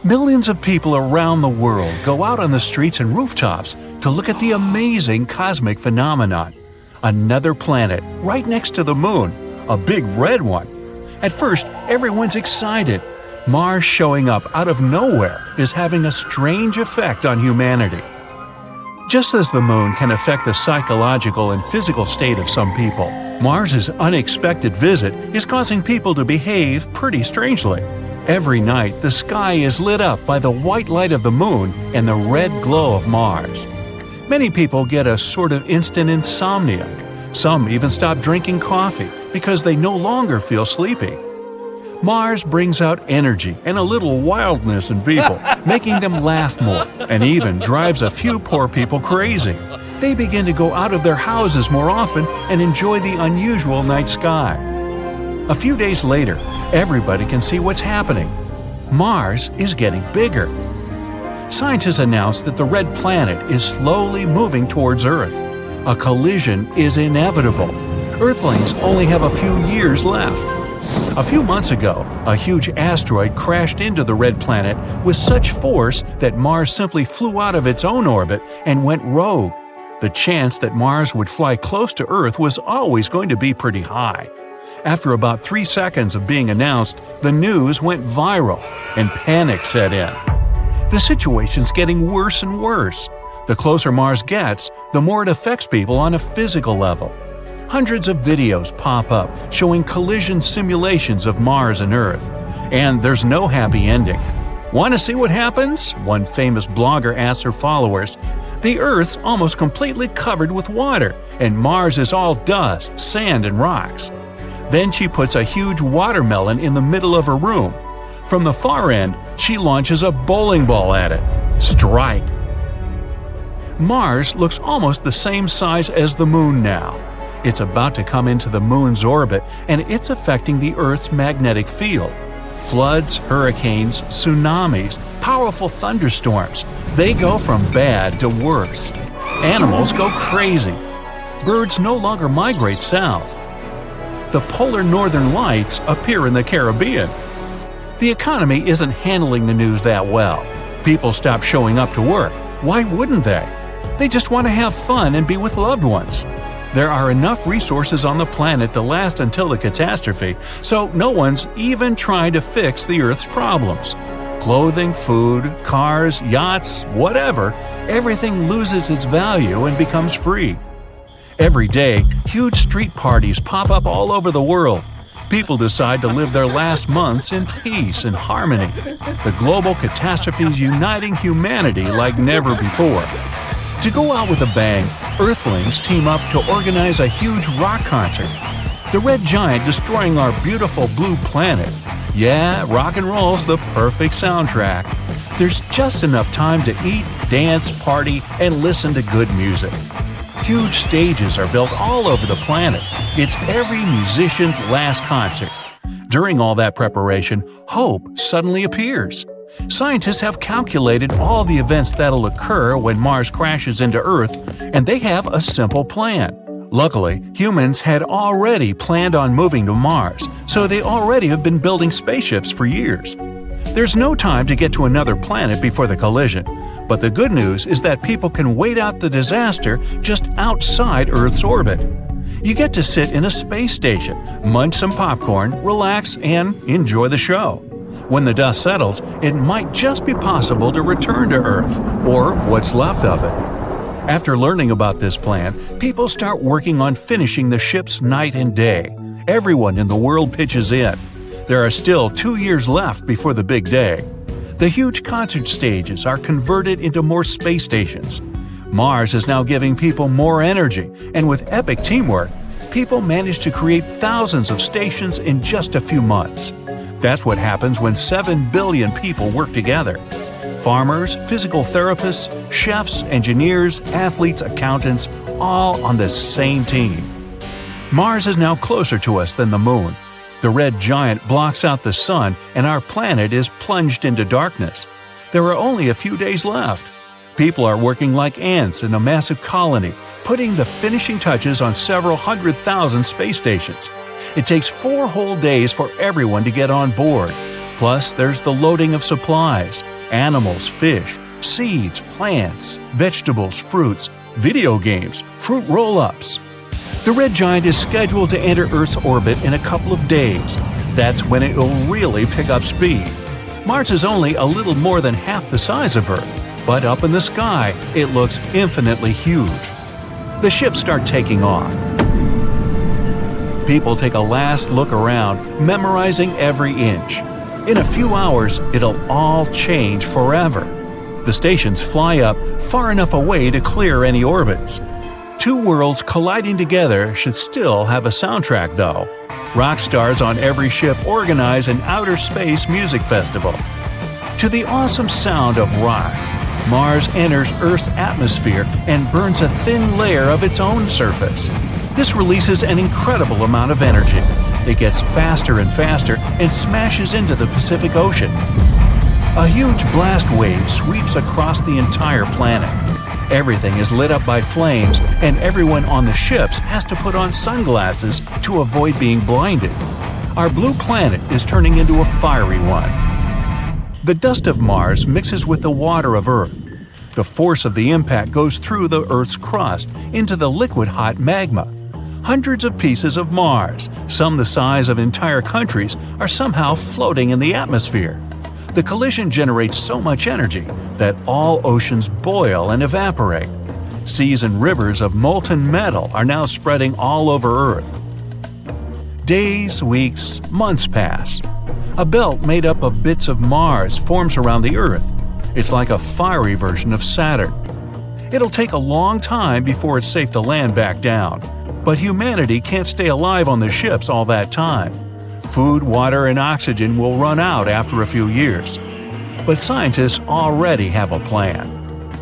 Millions of people around the world go out on the streets and rooftops to look at the amazing cosmic phenomenon. Another planet right next to the moon, a big red one. At first, everyone's excited. Mars showing up out of nowhere is having a strange effect on humanity. Just as the moon can affect the psychological and physical state of some people, Mars's unexpected visit is causing people to behave pretty strangely. Every night, the sky is lit up by the white light of the moon and the red glow of Mars. Many people get a sort of instant insomnia. Some even stop drinking coffee because they no longer feel sleepy. Mars brings out energy and a little wildness in people, making them laugh more, and even drives a few poor people crazy. They begin to go out of their houses more often and enjoy the unusual night sky. A few days later, everybody can see what's happening. Mars is getting bigger. Scientists announced that the red planet is slowly moving towards Earth. A collision is inevitable. Earthlings only have a few years left. A few months ago, a huge asteroid crashed into the red planet with such force that Mars simply flew out of its own orbit and went rogue. The chance that Mars would fly close to Earth was always going to be pretty high. After about 3 seconds of being announced, the news went viral, and panic set in. The situation's getting worse and worse. The closer Mars gets, the more it affects people on a physical level. Hundreds of videos pop up showing collision simulations of Mars and Earth. And there's no happy ending. Want to see what happens? One famous blogger asked her followers. The Earth's almost completely covered with water, and Mars is all dust, sand, and rocks. Then she puts a huge watermelon in the middle of her room. From the far end, she launches a bowling ball at it. Strike! Mars looks almost the same size as the Moon now. It's about to come into the Moon's orbit, and it's affecting the Earth's magnetic field. Floods, hurricanes, tsunamis, powerful thunderstorms. They go from bad to worse. Animals go crazy. Birds no longer migrate south. The polar northern lights appear in the Caribbean. The economy isn't handling the news that well. People stop showing up to work. Why wouldn't they? They just want to have fun and be with loved ones. There are enough resources on the planet to last until the catastrophe, so no one's even trying to fix the Earth's problems. Clothing, food, cars, yachts, whatever, everything loses its value and becomes free. Every day, huge street parties pop up all over the world. People decide to live their last months in peace and harmony. The global catastrophe is uniting humanity like never before. To go out with a bang, Earthlings team up to organize a huge rock concert. The red giant destroying our beautiful blue planet. Yeah, rock and roll's the perfect soundtrack. There's just enough time to eat, dance, party, and listen to good music. Huge stages are built all over the planet. It's every musician's last concert. During all that preparation, hope suddenly appears. Scientists have calculated all the events that'll occur when Mars crashes into Earth, and they have a simple plan. Luckily, humans had already planned on moving to Mars, so they already have been building spaceships for years. There's no time to get to another planet before the collision, but the good news is that people can wait out the disaster just outside Earth's orbit. You get to sit in a space station, munch some popcorn, relax, and enjoy the show. When the dust settles, it might just be possible to return to Earth, or what's left of it. After learning about this plan, people start working on finishing the ships night and day. Everyone in the world pitches in. There are still 2 years left before the big day. The huge concert stages are converted into more space stations. Mars is now giving people more energy, and with epic teamwork, people manage to create thousands of stations in just a few months. That's what happens when 7 billion people work together. Farmers, physical therapists, chefs, engineers, athletes, accountants, all on the same team. Mars is now closer to us than the Moon. The red giant blocks out the sun, and our planet is plunged into darkness. There are only a few days left. People are working like ants in a massive colony, putting the finishing touches on several 100,000 space stations. It takes 4 whole days for everyone to get on board. Plus, there's the loading of supplies. Animals, fish, seeds, plants, vegetables, fruits, video games, fruit roll-ups. The red giant is scheduled to enter Earth's orbit in a couple of days. That's when it will really pick up speed. Mars is only a little more than half the size of Earth, but up in the sky, it looks infinitely huge. The ships start taking off. People take a last look around, memorizing every inch. In a few hours, it'll all change forever. The stations fly up far enough away to clear any orbits. Two worlds colliding together should still have a soundtrack, though. Rock stars on every ship organize an outer space music festival. To the awesome sound of rock, Mars enters Earth's atmosphere and burns a thin layer of its own surface. This releases an incredible amount of energy. It gets faster and faster and smashes into the Pacific Ocean. A huge blast wave sweeps across the entire planet. Everything is lit up by flames, and everyone on the ships has to put on sunglasses to avoid being blinded. Our blue planet is turning into a fiery one. The dust of Mars mixes with the water of Earth. The force of the impact goes through the Earth's crust into the liquid hot magma. Hundreds of pieces of Mars, some the size of entire countries, are somehow floating in the atmosphere. The collision generates so much energy that all oceans boil and evaporate. Seas and rivers of molten metal are now spreading all over Earth. Days, weeks, months pass. A belt made up of bits of Mars forms around the Earth. It's like a fiery version of Saturn. It'll take a long time before it's safe to land back down. But humanity can't stay alive on the ships all that time. Food, water, and oxygen will run out after a few years. But scientists already have a plan.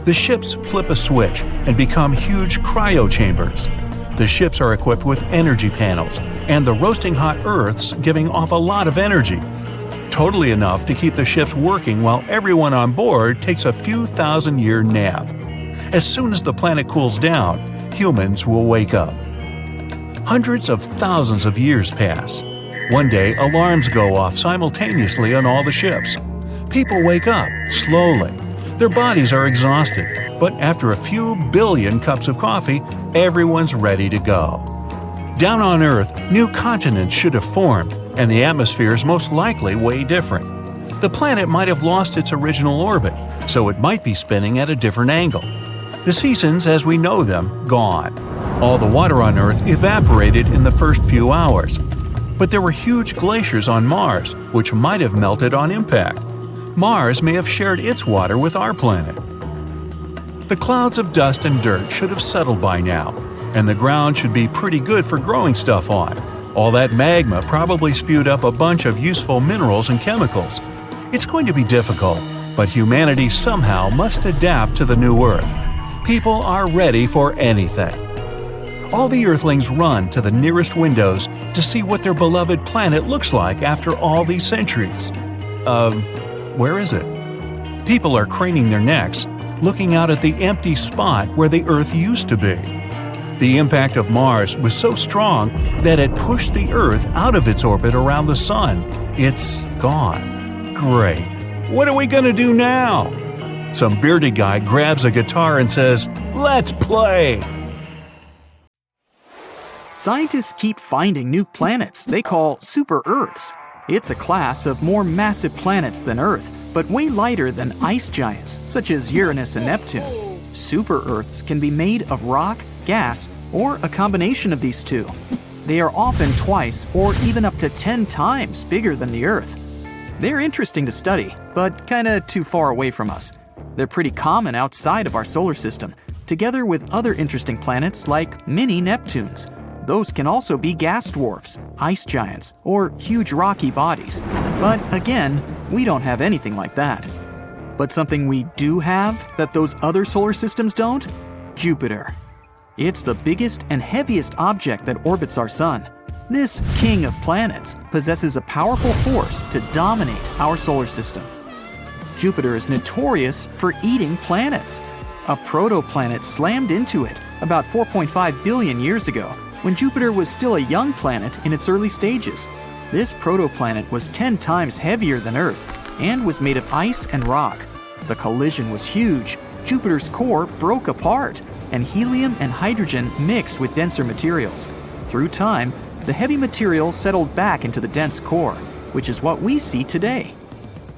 The ships flip a switch and become huge cryo chambers. The ships are equipped with energy panels, and the roasting hot Earth's giving off a lot of energy, totally enough to keep the ships working while everyone on board takes a few thousand-year nap. As soon as the planet cools down, humans will wake up. Hundreds of thousands of years pass. One day, alarms go off simultaneously on all the ships. People wake up, slowly. Their bodies are exhausted, but after a few billion cups of coffee, everyone's ready to go. Down on Earth, new continents should have formed, and the atmosphere is most likely way different. The planet might have lost its original orbit, so it might be spinning at a different angle. The seasons as we know them, gone. All the water on Earth evaporated in the first few hours. But there were huge glaciers on Mars, which might have melted on impact. Mars may have shared its water with our planet. The clouds of dust and dirt should have settled by now, and the ground should be pretty good for growing stuff on. All that magma probably spewed up a bunch of useful minerals and chemicals. It's going to be difficult, but humanity somehow must adapt to the new Earth. People are ready for anything. All the Earthlings run to the nearest windows to see what their beloved planet looks like after all these centuries. Where is it? People are craning their necks, looking out at the empty spot where the Earth used to be. The impact of Mars was so strong that it pushed the Earth out of its orbit around the Sun. It's gone. Great. What are we gonna do now? Some bearded guy grabs a guitar and says, "Let's play!" Scientists keep finding new planets they call super-Earths. It's a class of more massive planets than Earth, but way lighter than ice giants, such as Uranus and Neptune. Super-Earths can be made of rock, gas, or a combination of these two. They are often twice or even up to 10 times bigger than the Earth. They're interesting to study, but kinda too far away from us. They're pretty common outside of our solar system, together with other interesting planets like mini Neptunes. Those can also be gas dwarfs, ice giants, or huge rocky bodies. But again, we don't have anything like that. But something we do have that those other solar systems don't? Jupiter. It's the biggest and heaviest object that orbits our sun. This king of planets possesses a powerful force to dominate our solar system. Jupiter is notorious for eating planets. A protoplanet slammed into it about 4.5 billion years ago, when Jupiter was still a young planet in its early stages. This protoplanet was 10 times heavier than Earth and was made of ice and rock, The collision was huge. Jupiter's core broke apart, and helium and hydrogen mixed with denser materials. Through time, the heavy material settled back into the dense core, which is what we see today.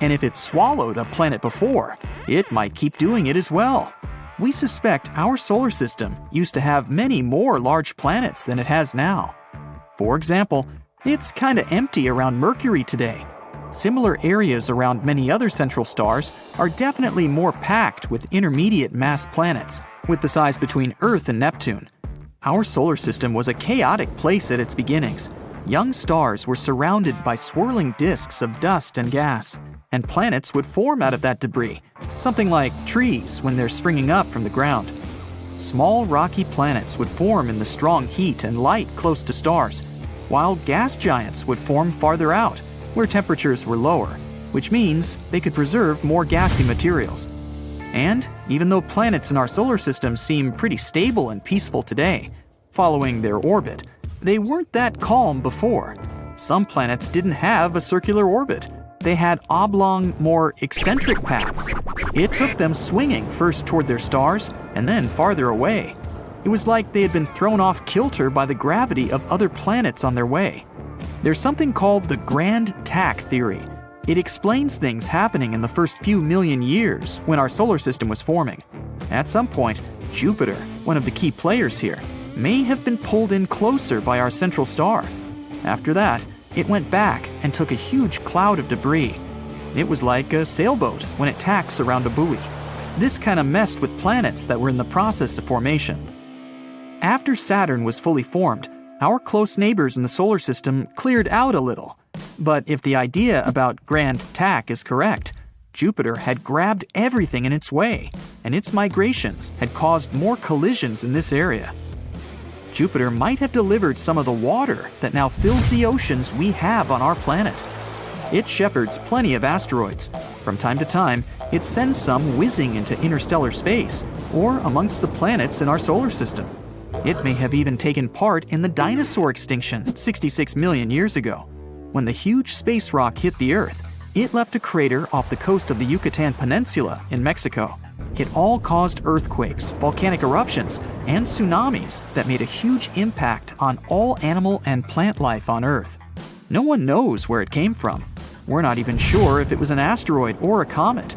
And if it swallowed a planet before, it might keep doing it as well. We suspect our solar system used to have many more large planets than it has now. For example, it's kinda empty around Mercury today. Similar areas around many other central stars are definitely more packed with intermediate mass planets, with the size between Earth and Neptune. Our solar system was a chaotic place at its beginnings. Young stars were surrounded by swirling disks of dust and gas, and planets would form out of that debris, something like trees when they're springing up from the ground. Small rocky planets would form in the strong heat and light close to stars, while gas giants would form farther out, where temperatures were lower, which means they could preserve more gassy materials. And even though planets in our solar system seem pretty stable and peaceful today, following their orbit, they weren't that calm before. Some planets didn't have a circular orbit. They had oblong, more eccentric paths. It took them swinging first toward their stars and then farther away. It was like they had been thrown off kilter by the gravity of other planets on their way. There's something called the grand tack theory. It explains things happening in the first few million years when our solar system was forming. At some point, Jupiter, one of the key players here, may have been pulled in closer by our central star. After that, it went back and took a huge cloud of debris. It was like a sailboat when it tacks around a buoy. This kind of messed with planets that were in the process of formation. After Saturn was fully formed, our close neighbors in the solar system cleared out a little. But if the idea about grand tack is correct, Jupiter had grabbed everything in its way, and its migrations had caused more collisions in this area. Jupiter might have delivered some of the water that now fills the oceans we have on our planet. It shepherds plenty of asteroids. From time to time, it sends some whizzing into interstellar space, or amongst the planets in our solar system. It may have even taken part in the dinosaur extinction 66 million years ago. When the huge space rock hit the Earth, it left a crater off the coast of the Yucatan Peninsula in Mexico. It all caused earthquakes, volcanic eruptions, and tsunamis that made a huge impact on all animal and plant life on Earth. No one knows where it came from. We're not even sure if it was an asteroid or a comet.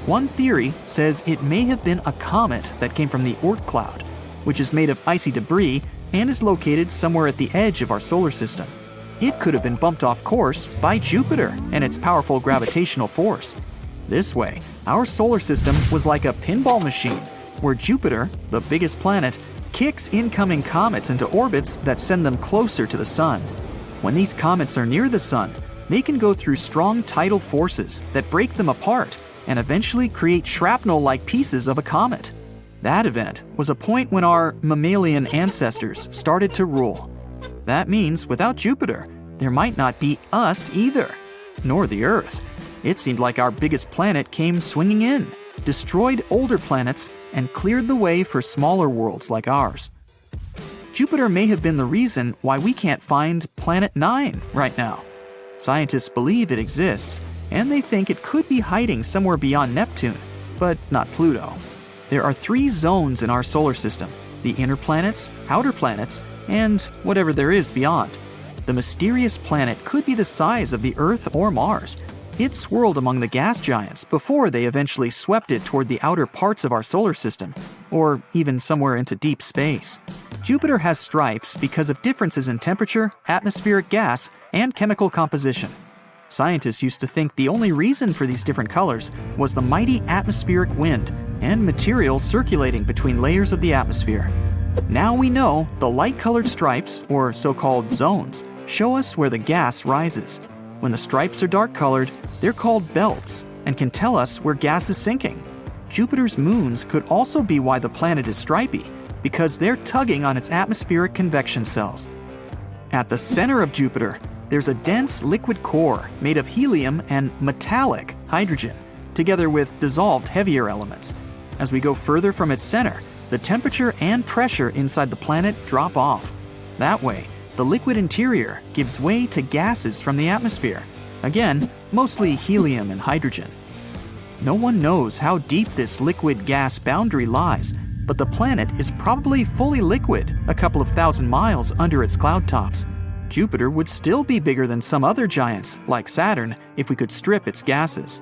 One theory says it may have been a comet that came from the Oort cloud, which is made of icy debris and is located somewhere at the edge of our solar system. It could have been bumped off course by Jupiter and its powerful gravitational force. This way, our solar system was like a pinball machine, where Jupiter, the biggest planet, kicks incoming comets into orbits that send them closer to the Sun. When these comets are near the Sun, they can go through strong tidal forces that break them apart and eventually create shrapnel-like pieces of a comet. That event was a point when our mammalian ancestors started to rule. That means without Jupiter, there might not be us either, nor the Earth. It seemed like our biggest planet came swinging in, destroyed older planets, and cleared the way for smaller worlds like ours. Jupiter may have been the reason why we can't find Planet 9 right now. Scientists believe it exists, and they think it could be hiding somewhere beyond Neptune, but not Pluto. There are 3 zones in our solar system: the inner planets, outer planets, and whatever there is beyond. The mysterious planet could be the size of the Earth or Mars. It swirled among the gas giants before they eventually swept it toward the outer parts of our solar system, or even somewhere into deep space. Jupiter has stripes because of differences in temperature, atmospheric gas, and chemical composition. Scientists used to think the only reason for these different colors was the mighty atmospheric wind and material circulating between layers of the atmosphere. Now we know the light-colored stripes, or so-called zones, show us where the gas rises. When the stripes are dark-colored, they're called belts and can tell us where gas is sinking. Jupiter's moons could also be why the planet is stripy, because they're tugging on its atmospheric convection cells. At the center of Jupiter, there's a dense liquid core made of helium and metallic hydrogen, together with dissolved heavier elements. As we go further from its center, the temperature and pressure inside the planet drop off. That way, the liquid interior gives way to gases from the atmosphere. Again, mostly helium and hydrogen. No one knows how deep this liquid-gas boundary lies, but the planet is probably fully liquid a couple of thousand miles under its cloud tops. Jupiter would still be bigger than some other giants, like Saturn, if we could strip its gases.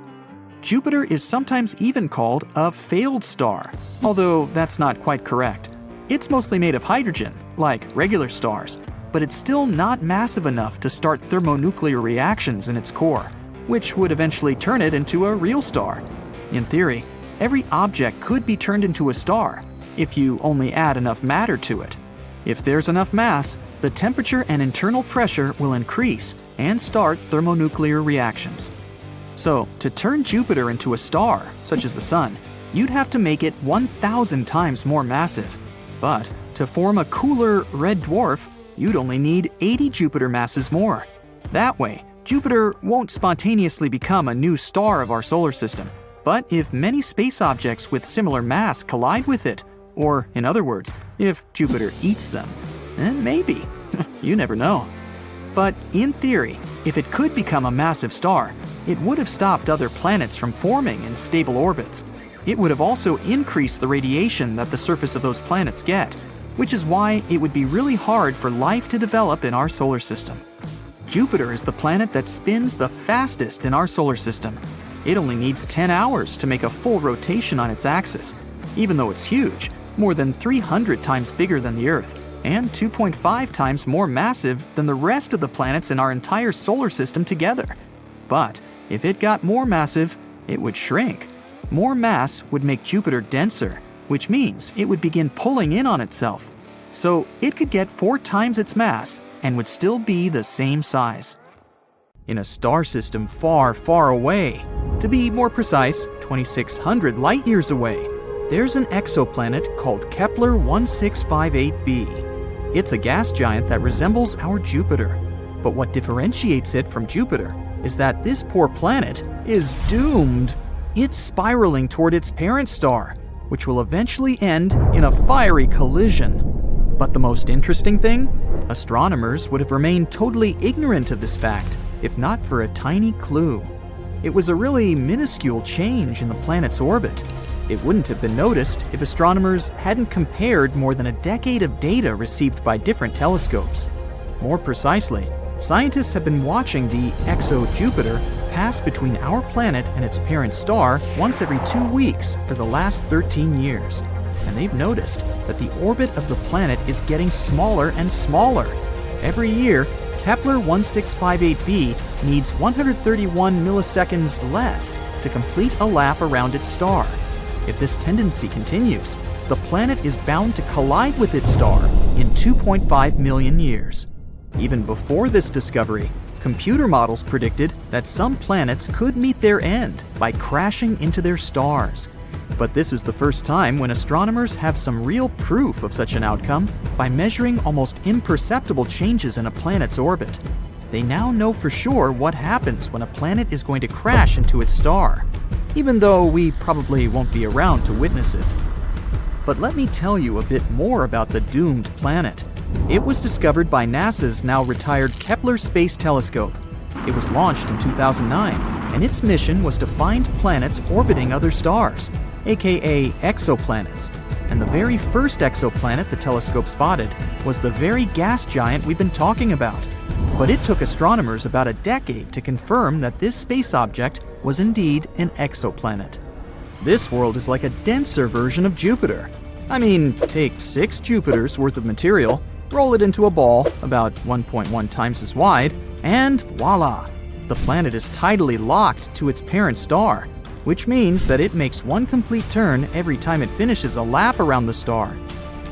Jupiter is sometimes even called a failed star, although that's not quite correct. It's mostly made of hydrogen, like regular stars, but it's still not massive enough to start thermonuclear reactions in its core, which would eventually turn it into a real star. In theory, every object could be turned into a star if you only add enough matter to it. If there's enough mass, the temperature and internal pressure will increase and start thermonuclear reactions. So, to turn Jupiter into a star, such as the Sun, you'd have to make it 1,000 times more massive. But to form a cooler red dwarf, you'd only need 80 Jupiter masses more. That way, Jupiter won't spontaneously become a new star of our solar system. But if many space objects with similar mass collide with it, or in other words, if Jupiter eats them, then maybe. You never know. But in theory, if it could become a massive star, it would have stopped other planets from forming in stable orbits. It would have also increased the radiation that the surface of those planets get, which is why it would be really hard for life to develop in our solar system. Jupiter is the planet that spins the fastest in our solar system. It only needs 10 hours to make a full rotation on its axis, even though it's huge, more than 300 times bigger than the Earth, and 2.5 times more massive than the rest of the planets in our entire solar system together. But if it got more massive, it would shrink. More mass would make Jupiter denser, which means it would begin pulling in on itself. So it could get 4 times its mass and would still be the same size. In a star system far, far away, to be more precise, 2,600 light-years away, there's an exoplanet called Kepler 1658b. It's a gas giant that resembles our Jupiter. But what differentiates it from Jupiter is that this poor planet is doomed. It's spiraling toward its parent star, which will eventually end in a fiery collision. But the most interesting thing? Astronomers would have remained totally ignorant of this fact, if not for a tiny clue. It was a really minuscule change in the planet's orbit. It wouldn't have been noticed if astronomers hadn't compared more than a decade of data received by different telescopes. More precisely, scientists have been watching the exo-Jupiter pass between our planet and its parent star once every 2 weeks for the last 13 years. And they've noticed that the orbit of the planet is getting smaller and smaller. Every year, Kepler 1658b needs 131 milliseconds less to complete a lap around its star. If this tendency continues, the planet is bound to collide with its star in 2.5 million years. Even before this discovery, computer models predicted that some planets could meet their end by crashing into their stars. But this is the first time when astronomers have some real proof of such an outcome by measuring almost imperceptible changes in a planet's orbit. They now know for sure what happens when a planet is going to crash into its star, even though we probably won't be around to witness it. But let me tell you a bit more about the doomed planet. It was discovered by NASA's now retired Kepler Space Telescope. It was launched in 2009, and its mission was to find planets orbiting other stars, aka exoplanets. And the very first exoplanet the telescope spotted was the very gas giant we've been talking about. But it took astronomers about a decade to confirm that this space object was indeed an exoplanet. This world is like a denser version of Jupiter. I mean, take 6 Jupiters worth of material, roll it into a ball about 1.1 times as wide, and voila! The planet is tidally locked to its parent star, which means that it makes one complete turn every time it finishes a lap around the star.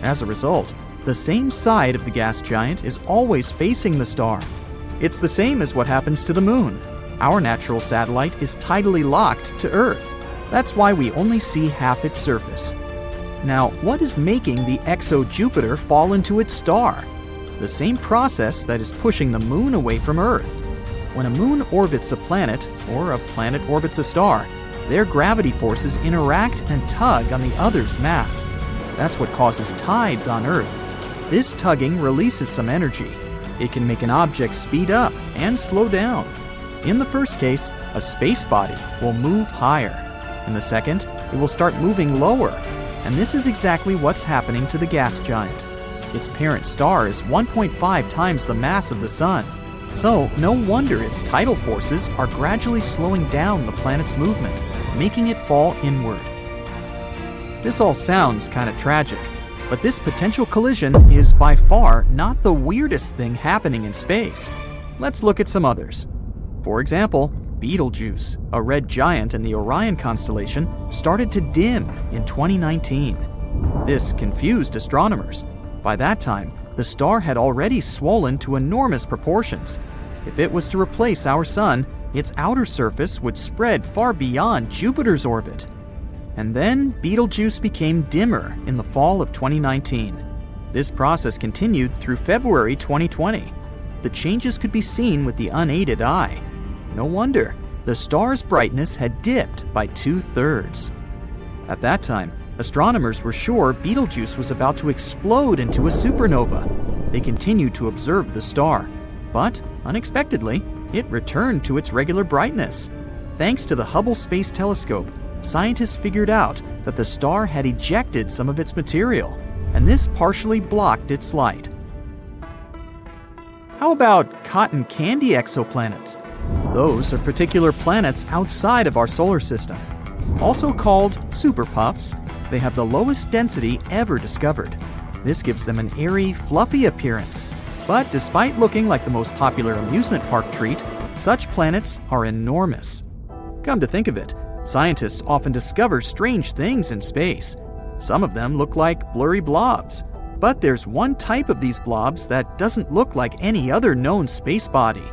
As a result, the same side of the gas giant is always facing the star. It's the same as what happens to the Moon. Our natural satellite is tidally locked to Earth. That's why we only see half its surface. Now, what is making the exo-Jupiter fall into its star? The same process that is pushing the Moon away from Earth. When a moon orbits a planet, or a planet orbits a star, their gravity forces interact and tug on the other's mass. That's what causes tides on Earth. This tugging releases some energy. It can make an object speed up and slow down. In the first case, a space body will move higher. and the second, it will start moving lower. And this is exactly what's happening to the gas giant. Its parent star is 1.5 times the mass of the Sun. So, no wonder its tidal forces are gradually slowing down the planet's movement, making it fall inward. This all sounds kind of tragic, but this potential collision is by far not the weirdest thing happening in space. Let's look at some others. For example, Betelgeuse, a red giant in the Orion constellation, started to dim in 2019. This confused astronomers. By that time, the star had already swollen to enormous proportions. If it was to replace our Sun, its outer surface would spread far beyond Jupiter's orbit. And then Betelgeuse became dimmer in the fall of 2019. This process continued through February 2020. The changes could be seen with the unaided eye. No wonder, the star's brightness had dipped by 2/3. At that time, astronomers were sure Betelgeuse was about to explode into a supernova. They continued to observe the star, but unexpectedly, it returned to its regular brightness. Thanks to the Hubble Space Telescope, scientists figured out that the star had ejected some of its material, and this partially blocked its light. How about cotton candy exoplanets? Those are particular planets outside of our solar system. Also called superpuffs, they have the lowest density ever discovered. This gives them an airy, fluffy appearance. But despite looking like the most popular amusement park treat, such planets are enormous. Come to think of it, scientists often discover strange things in space. Some of them look like blurry blobs. But there's one type of these blobs that doesn't look like any other known space body.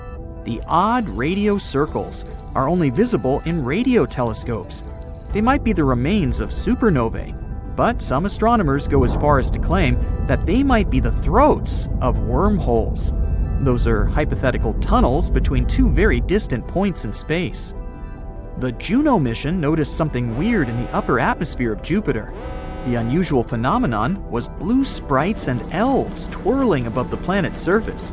The odd radio circles are only visible in radio telescopes. They might be the remains of supernovae, but some astronomers go as far as to claim that they might be the throats of wormholes. Those are hypothetical tunnels between two very distant points in space. The Juno mission noticed something weird in the upper atmosphere of Jupiter. The unusual phenomenon was blue sprites and elves twirling above the planet's surface.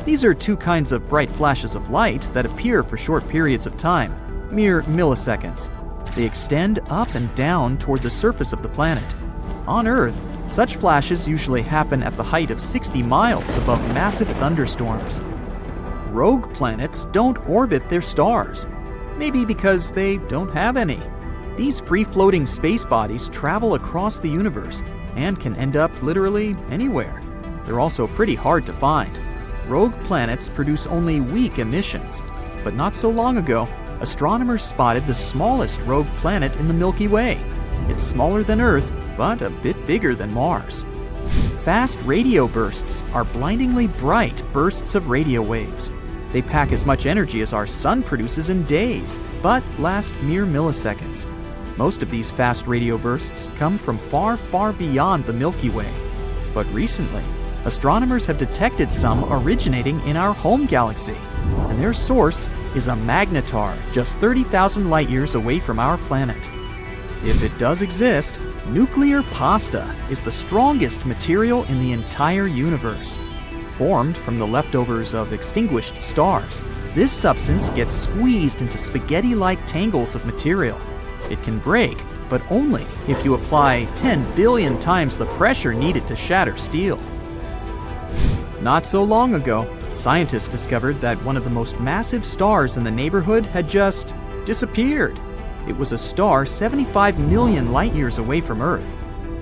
These are two kinds of bright flashes of light that appear for short periods of time, mere milliseconds. They extend up and down toward the surface of the planet. On Earth, such flashes usually happen at the height of 60 miles above massive thunderstorms. Rogue planets don't orbit their stars, maybe because they don't have any. These free-floating space bodies travel across the universe and can end up literally anywhere. They're also pretty hard to find. Rogue planets produce only weak emissions, but not so long ago, astronomers spotted the smallest rogue planet in the Milky Way. It's smaller than Earth, but a bit bigger than Mars. Fast radio bursts are blindingly bright bursts of radio waves. They pack as much energy as our Sun produces in days, but last mere milliseconds. Most of these fast radio bursts come from far, far beyond the Milky Way. But recently, astronomers have detected some originating in our home galaxy, and their source is a magnetar just 30,000 light-years away from our planet. If it does exist, nuclear pasta is the strongest material in the entire universe. Formed from the leftovers of extinguished stars, this substance gets squeezed into spaghetti-like tangles of material. It can break, but only if you apply 10 billion times the pressure needed to shatter steel. Not so long ago, scientists discovered that one of the most massive stars in the neighborhood had just disappeared. It was a star 75 million light-years away from Earth.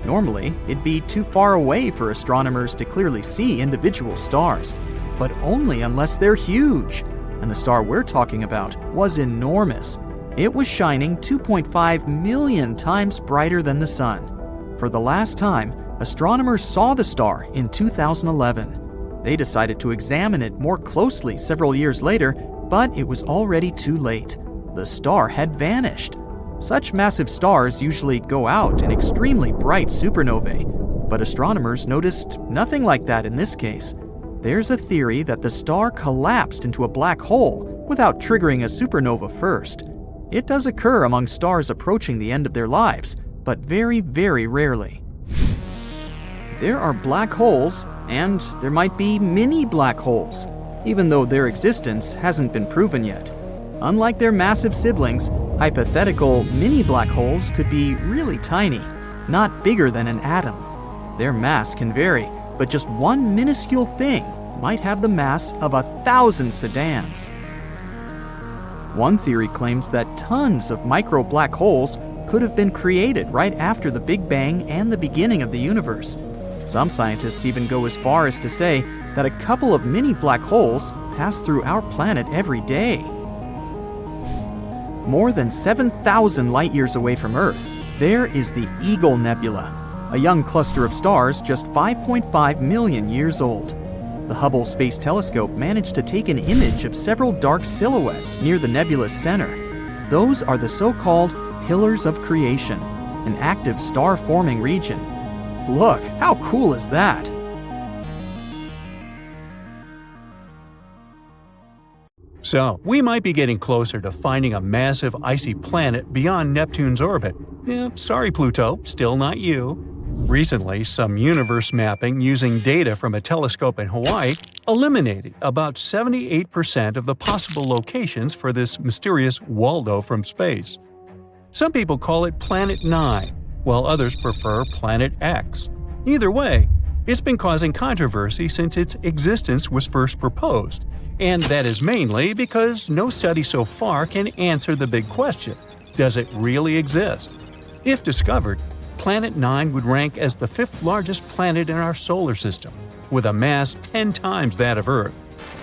Normally, it'd be too far away for astronomers to clearly see individual stars, but only unless they're huge. And the star we're talking about was enormous. It was shining 2.5 million times brighter than the Sun. For the last time, astronomers saw the star in 2011. They decided to examine it more closely several years later, but it was already too late. The star had vanished. Such massive stars usually go out in extremely bright supernovae, but astronomers noticed nothing like that in this case. There's a theory that the star collapsed into a black hole without triggering a supernova first. It does occur among stars approaching the end of their lives, but very, very rarely. There are black holes, and there might be mini black holes, even though their existence hasn't been proven yet. Unlike their massive siblings, Hypothetical mini black holes could be really tiny, not bigger than an atom. Their mass can vary, but just one minuscule thing might have the mass of 1,000 sedans. One theory claims that tons of micro black holes could have been created right after the Big Bang and the beginning of the universe. Some scientists even go as far as to say that a couple of mini black holes pass through our planet every day. More than 7,000 light-years away from Earth, there is the Eagle Nebula, a young cluster of stars just 5.5 million years old. The Hubble Space Telescope managed to take an image of several dark silhouettes near the nebula's center. Those are the so-called pillars of creation, an active star-forming region. Look, how cool is that? So, we might be getting closer to finding a massive icy planet beyond Neptune's orbit. Sorry Pluto, still not you. Recently, some universe mapping using data from a telescope in Hawaii eliminated about 78% of the possible locations for this mysterious Waldo from space. Some people call it Planet 9, while others prefer Planet X. Either way, it's been causing controversy since its existence was first proposed, and that is mainly because no study so far can answer the big question: does it really exist? If discovered, Planet 9 would rank as the 5th largest planet in our solar system, with a mass 10 times that of Earth.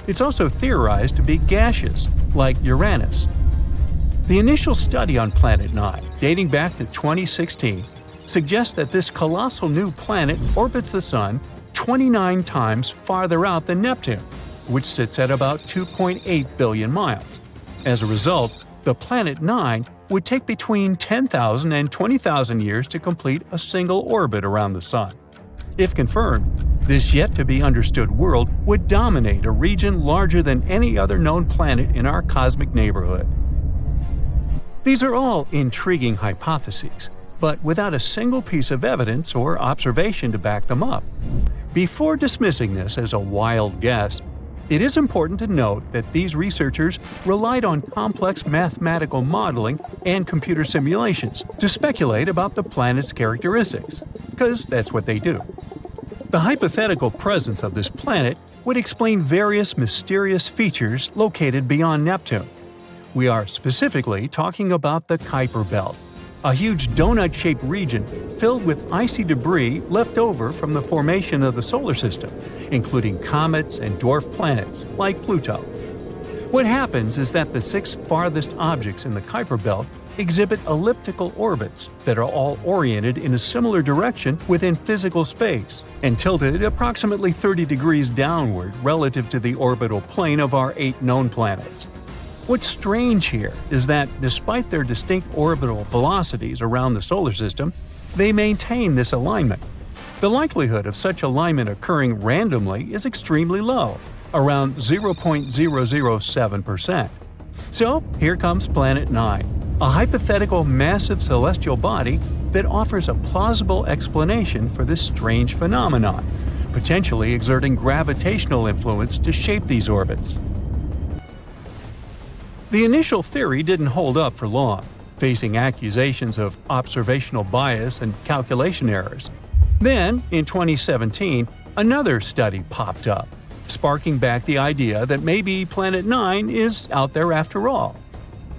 It's also theorized to be gaseous, like Uranus. The initial study on Planet 9, dating back to 2016, suggests that this colossal new planet orbits the Sun 29 times farther out than Neptune, which sits at about 2.8 billion miles. As a result, the Planet 9 would take between 10,000 and 20,000 years to complete a single orbit around the Sun. If confirmed, this yet-to-be-understood world would dominate a region larger than any other known planet in our cosmic neighborhood. These are all intriguing hypotheses, but without a single piece of evidence or observation to back them up. Before dismissing this as a wild guess, it is important to note that these researchers relied on complex mathematical modeling and computer simulations to speculate about the planet's characteristics, because that's what they do. The hypothetical presence of this planet would explain various mysterious features located beyond Neptune. We are specifically talking about the Kuiper Belt, a huge donut-shaped region filled with icy debris left over from the formation of the solar system, including comets and dwarf planets like Pluto. What happens is that the 6 farthest objects in the Kuiper Belt exhibit elliptical orbits that are all oriented in a similar direction within physical space and tilted approximately 30 degrees downward relative to the orbital plane of our 8 known planets. What's strange here is that, despite their distinct orbital velocities around the solar system, they maintain this alignment. The likelihood of such alignment occurring randomly is extremely low, around 0.007%. So, here comes Planet 9, a hypothetical massive celestial body that offers a plausible explanation for this strange phenomenon, potentially exerting gravitational influence to shape these orbits. The initial theory didn't hold up for long, facing accusations of observational bias and calculation errors. Then, in 2017, another study popped up, sparking back the idea that maybe Planet 9 is out there after all.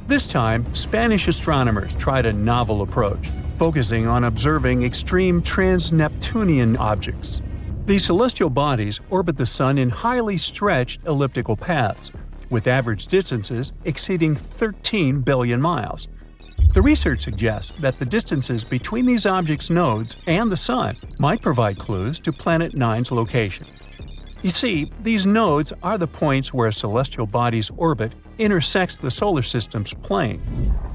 This time, Spanish astronomers tried a novel approach, focusing on observing extreme trans-Neptunian objects. These celestial bodies orbit the Sun in highly stretched elliptical paths, with average distances exceeding 13 billion miles. The research suggests that the distances between these objects' nodes and the Sun might provide clues to Planet 9's location. You see, these nodes are the points where a celestial body's orbit intersects the solar system's plane.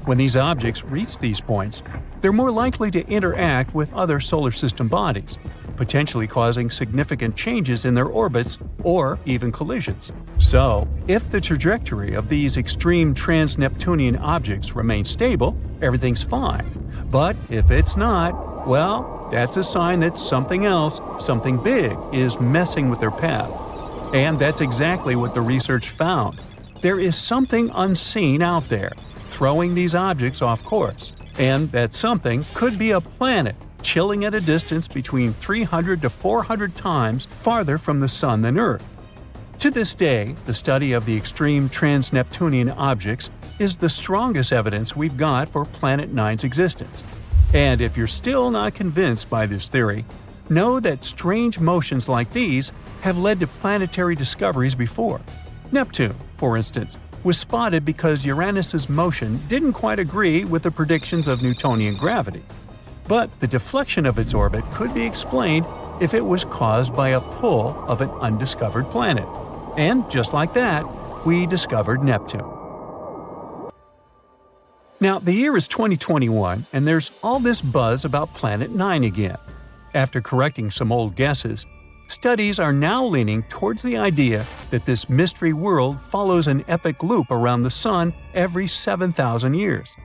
When these objects reach these points, they're more likely to interact with other solar system bodies, potentially causing significant changes in their orbits or even collisions. So, if the trajectory of these extreme trans-Neptunian objects remains stable, everything's fine. But if it's not, well, that's a sign that something else, something big, is messing with their path. And that's exactly what the research found. There is something unseen out there, throwing these objects off course, and that something could be a planet chilling at a distance between 300 to 400 times farther from the Sun than Earth. To this day, the study of the extreme trans-Neptunian objects is the strongest evidence we've got for Planet 9's existence. And if you're still not convinced by this theory, know that strange motions like these have led to planetary discoveries before. Neptune, for instance, was spotted because Uranus's motion didn't quite agree with the predictions of Newtonian gravity. But the deflection of its orbit could be explained if it was caused by a pull of an undiscovered planet. And just like that, we discovered Neptune. Now, the year is 2021, and there's all this buzz about Planet 9 again. After correcting some old guesses, studies are now leaning towards the idea that this mystery world follows an epic loop around the Sun every 7,000 years.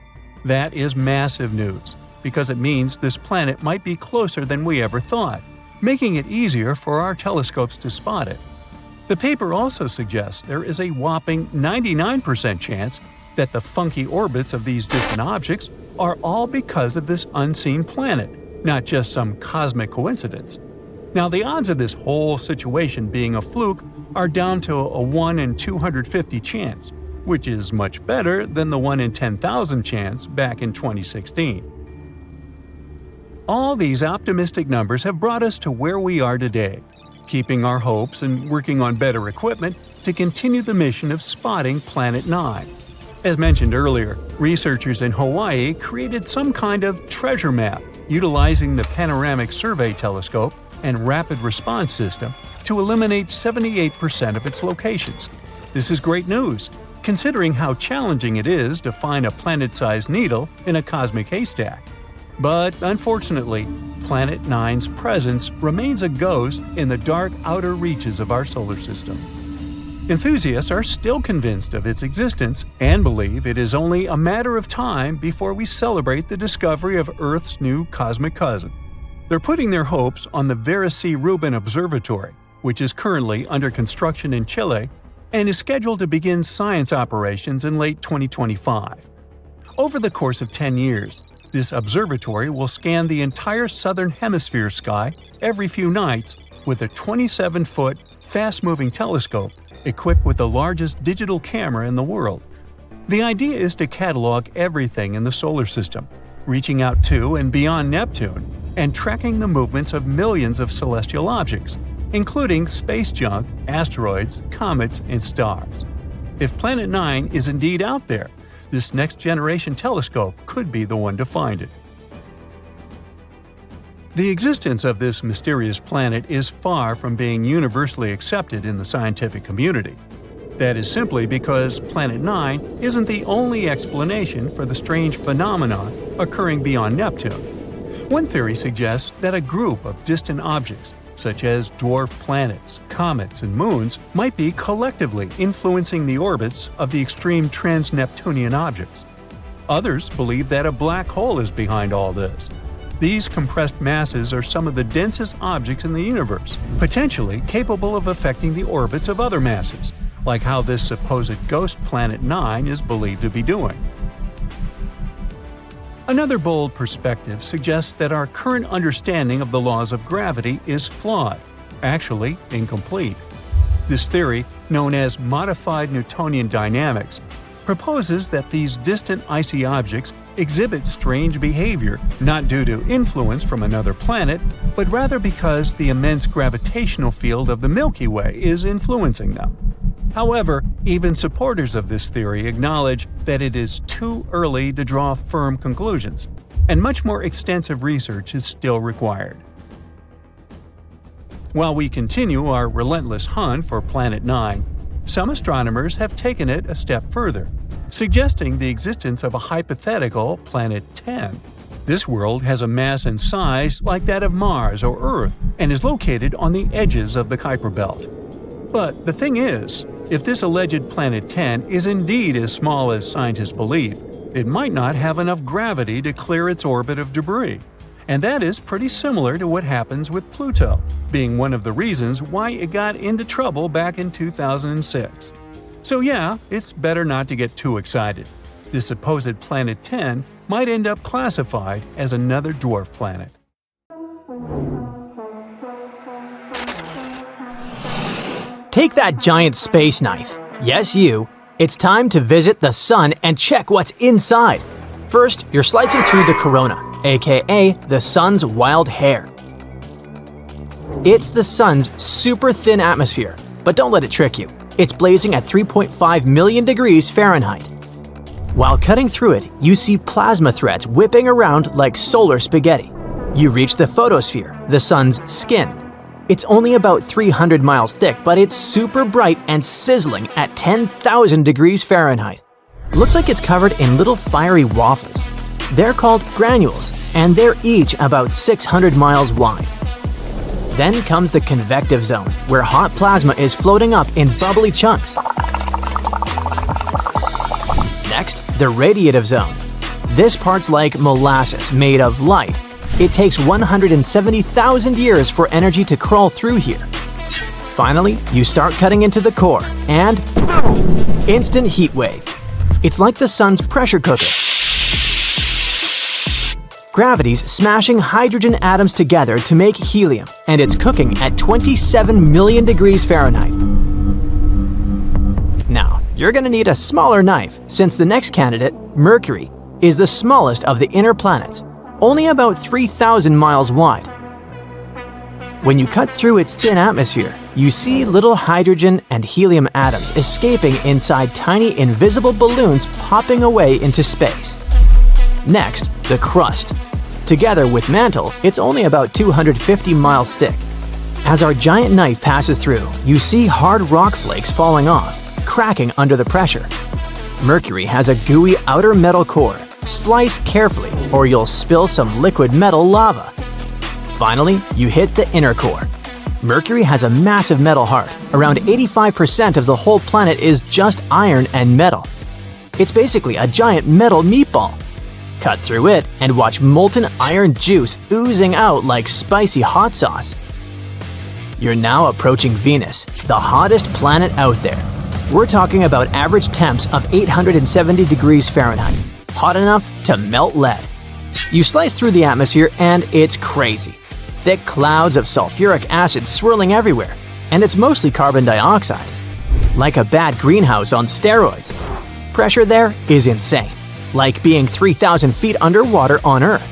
That is massive news, because it means this planet might be closer than we ever thought, making it easier for our telescopes to spot it. The paper also suggests there is a whopping 99% chance that the funky orbits of these distant objects are all because of this unseen planet, not just some cosmic coincidence. Now, the odds of this whole situation being a fluke are down to a 1 in 250 chance, which is much better than the 1 in 10,000 chance back in 2016. All these optimistic numbers have brought us to where we are today, keeping our hopes and working on better equipment to continue the mission of spotting Planet 9. As mentioned earlier, researchers in Hawaii created some kind of treasure map utilizing the Panoramic Survey Telescope and Rapid Response System to eliminate 78% of its locations. This is great news, considering how challenging it is to find a planet-sized needle in a cosmic haystack. But unfortunately, Planet 9's presence remains a ghost in the dark outer reaches of our solar system. Enthusiasts are still convinced of its existence and believe it is only a matter of time before we celebrate the discovery of Earth's new cosmic cousin. They're putting their hopes on the Vera C. Rubin Observatory, which is currently under construction in Chile and is scheduled to begin science operations in late 2025. Over the course of 10 years, this observatory will scan the entire southern hemisphere sky every few nights with a 27-foot, fast-moving telescope equipped with the largest digital camera in the world. The idea is to catalog everything in the solar system, reaching out to and beyond Neptune, and tracking the movements of millions of celestial objects, including space junk, asteroids, comets, and stars. If Planet 9 is indeed out there, this next-generation telescope could be the one to find it. The existence of this mysterious planet is far from being universally accepted in the scientific community. That is simply because Planet 9 isn't the only explanation for the strange phenomenon occurring beyond Neptune. One theory suggests that a group of distant objects, such as dwarf planets, comets, and moons, might be collectively influencing the orbits of the extreme trans-Neptunian objects. Others believe that a black hole is behind all this. These compressed masses are some of the densest objects in the universe, potentially capable of affecting the orbits of other masses, like how this supposed ghost Planet 9 is believed to be doing. Another bold perspective suggests that our current understanding of the laws of gravity is flawed, actually incomplete. This theory, known as modified Newtonian dynamics, proposes that these distant icy objects exhibit strange behavior not due to influence from another planet, but rather because the immense gravitational field of the Milky Way is influencing them. However, even supporters of this theory acknowledge that it is too early to draw firm conclusions, and much more extensive research is still required. While we continue our relentless hunt for Planet 9, some astronomers have taken it a step further, suggesting the existence of a hypothetical Planet 10. This world has a mass and size like that of Mars or Earth and is located on the edges of the Kuiper Belt. But the thing is, if this alleged Planet 10 is indeed as small as scientists believe, it might not have enough gravity to clear its orbit of debris. And that is pretty similar to what happens with Pluto, being one of the reasons why it got into trouble back in 2006. So yeah, it's better not to get too excited. The supposed planet 10 might end up classified as another dwarf planet. Take that giant space knife. Yes, you. It's time to visit the sun and check what's inside. First, you're slicing through the corona, aka the sun's wild hair. It's the sun's super thin atmosphere, but don't let it trick you. It's blazing at 3.5 million degrees Fahrenheit. While cutting through it, you see plasma threads whipping around like solar spaghetti. You reach the photosphere, the sun's skin. It's only about 300 miles thick, but it's super bright and sizzling at 10,000 degrees Fahrenheit. Looks like it's covered in little fiery waffles. They're called granules, and they're each about 600 miles wide. Then comes the convective zone, where hot plasma is floating up in bubbly chunks. Next, the radiative zone. This part's like molasses made of light. It takes 170,000 years for energy to crawl through here. Finally, you start cutting into the core, and boom! Instant heat wave. It's like the sun's pressure cooker. Gravity's smashing hydrogen atoms together to make helium, and it's cooking at 27 million degrees Fahrenheit. Now, you're gonna need a smaller knife, since the next candidate, Mercury, is the smallest of the inner planets, only about 3,000 miles wide. When you cut through its thin atmosphere, you see little hydrogen and helium atoms escaping inside tiny invisible balloons popping away into space. Next, the crust. Together with mantle, it's only about 250 miles thick. As our giant knife passes through, you see hard rock flakes falling off, cracking under the pressure. Mercury has a gooey outer metal core. Slice carefully, or you'll spill some liquid metal lava. Finally, you hit the inner core. Mercury has a massive metal heart. Around 85% of the whole planet is just iron and metal. It's basically a giant metal meatball. Cut through it and watch molten iron juice oozing out like spicy hot sauce. You're now approaching Venus, the hottest planet out there. We're talking about average temps of 870 degrees Fahrenheit. Hot enough to melt lead. You slice through the atmosphere and it's crazy. Thick clouds of sulfuric acid swirling everywhere, and it's mostly carbon dioxide. Like a bad greenhouse on steroids. Pressure there is insane, like being 3,000 feet underwater on Earth.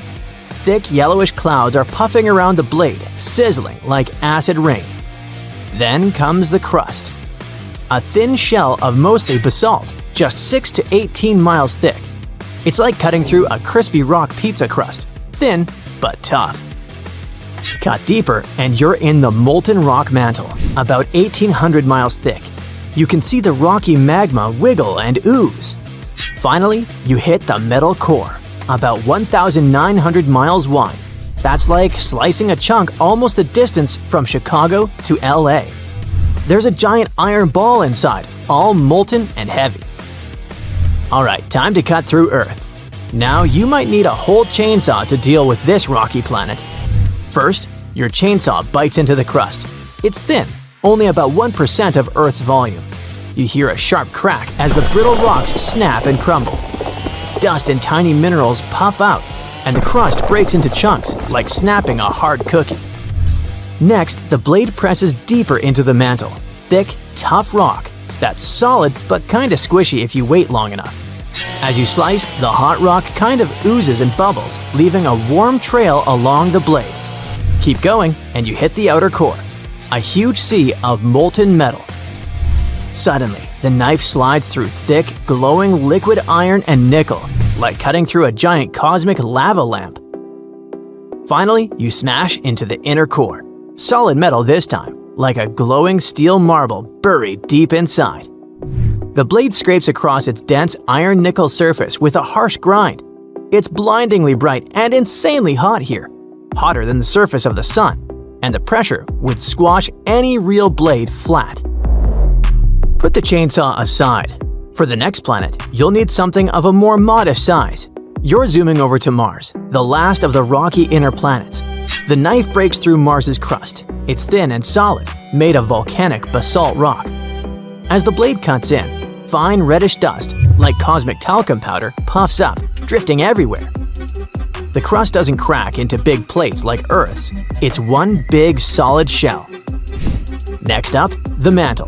Thick yellowish clouds are puffing around the blade, sizzling like acid rain. Then comes the crust. A thin shell of mostly basalt, just 6 to 18 miles thick. It's like cutting through a crispy rock pizza crust, thin but tough. Cut deeper and you're in the molten rock mantle, about 1,800 miles thick. You can see the rocky magma wiggle and ooze. Finally, you hit the metal core, about 1,900 miles wide. That's like slicing a chunk almost the distance from Chicago to LA. There's a giant iron ball inside, all molten and heavy. Alright, time to cut through Earth. Now you might need a whole chainsaw to deal with this rocky planet. First, your chainsaw bites into the crust. It's thin, only about 1% of Earth's volume. You hear a sharp crack as the brittle rocks snap and crumble. Dust and tiny minerals puff out, and the crust breaks into chunks, like snapping a hard cookie. Next, the blade presses deeper into the mantle. Thick, tough rock that's solid but kinda squishy if you wait long enough. As you slice, the hot rock kind of oozes and bubbles, leaving a warm trail along the blade. Keep going, and you hit the outer core, a huge sea of molten metal. Suddenly, the knife slides through thick, glowing liquid iron and nickel, like cutting through a giant cosmic lava lamp. Finally, you smash into the inner core. Solid metal this time, like a glowing steel marble buried deep inside. The blade scrapes across its dense iron-nickel surface with a harsh grind. It's blindingly bright and insanely hot here, hotter than the surface of the sun, and the pressure would squash any real blade flat. Put the chainsaw aside. For the next planet, you'll need something of a more modest size. You're zooming over to Mars, the last of the rocky inner planets. The knife breaks through Mars's crust. It's thin and solid, made of volcanic basalt rock. As the blade cuts in, fine reddish dust, like cosmic talcum powder, puffs up, drifting everywhere. The crust doesn't crack into big plates like Earth's. It's one big solid shell. Next up, the mantle.